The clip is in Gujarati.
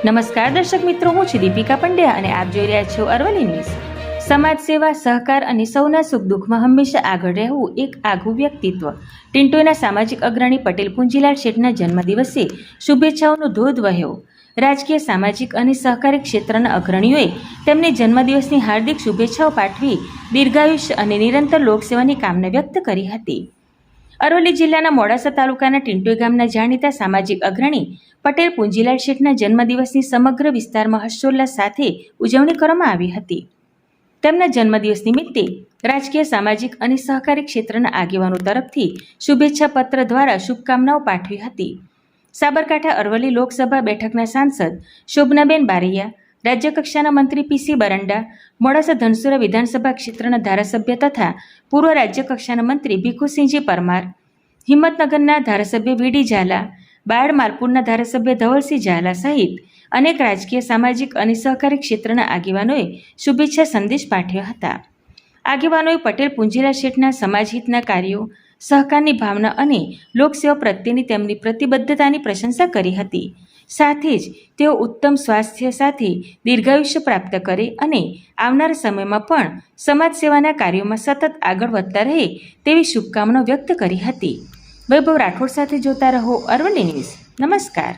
નમસ્કાર દર્શક મિત્રો, હું છું દીપિકા પંડ્યા અને આપ જોઈ રહ્યા છો અરવલ્લી ન્યૂઝ. સમાજ સેવા, સહકાર અને સૌના સુખ દુઃખમાં હંમેશા આગળ રહેવું એક આગવું વ્યક્તિત્વ. ટિન્ટોના સામાજિક અગ્રણી પટેલ પુંજીલાલ શેઠના જન્મદિવસે શુભેચ્છાઓનો ધોધ વહ્યો. રાજકીય, સામાજિક અને સહકારી ક્ષેત્રના અગ્રણીઓએ તેમને જન્મદિવસની હાર્દિક શુભેચ્છાઓ પાઠવી દીર્ઘાયુષ્ય અને નિરંતર લોકસેવાની કામના વ્યક્ત કરી હતી. અરવલ્લી જિલ્લાના મોડાસા તાલુકાના ટિન્ટોઈ ગામના જાણીતા સામાજિક અગ્રણી પટેલ પુંજીલાલ શેઠના જન્મદિવસની સમગ્ર વિસ્તારમાં હર્ષોલ્લાસ સાથે ઉજવણી કરવામાં આવી હતી. તેમના જન્મદિવસ નિમિત્તે રાજકીય, સામાજિક અને સહકારી ક્ષેત્રના આગેવાનો તરફથી શુભેચ્છા પત્ર દ્વારા શુભકામનાઓ પાઠવી હતી. સાબરકાંઠા અરવલ્લી લોકસભા બેઠકના સાંસદ શોભનાબેન બારૈયા, રાજ્યકક્ષાના મંત્રી પીસી બરંડા, મોડાસા ધનસુરા વિધાનસભા ક્ષેત્રના ધારાસભ્ય તથા પૂર્વ રાજ્યકક્ષાના મંત્રી ભીખુસિંહજી પરમાર, હિંમતનગરના ધારાસભ્ય વીડી ઝાલા, બાયડ માલપુરના ધારાસભ્ય ધવલસિંહ ઝાલા સહિત અનેક રાજકીય, સામાજિક અને સહકારી ક્ષેત્રના આગેવાનોએ શુભેચ્છા સંદેશ પાઠવ્યા હતા. આગેવાનોએ પટેલ પુંજીલાલ શેઠના સમાજહિતના કાર્યો, સહકારની ભાવના અને લોકસેવા પ્રત્યેની તેમની પ્રતિબદ્ધતાની પ્રશંસા કરી હતી. સાથે જ તેઓ ઉત્તમ સ્વાસ્થ્ય સાથે દીર્ઘાયુષ્ય પ્રાપ્ત કરે અને આવનાર સમયમાં પણ સમાજ સેવાના કાર્યોમાં સતત આગળ વધતા રહે તેવી શુભકામનાઓ વ્યક્ત કરી હતી. વૈભવ રાઠોડ સાથે જોતા રહો અરવલ્લી ન્યૂઝ. નમસ્કાર.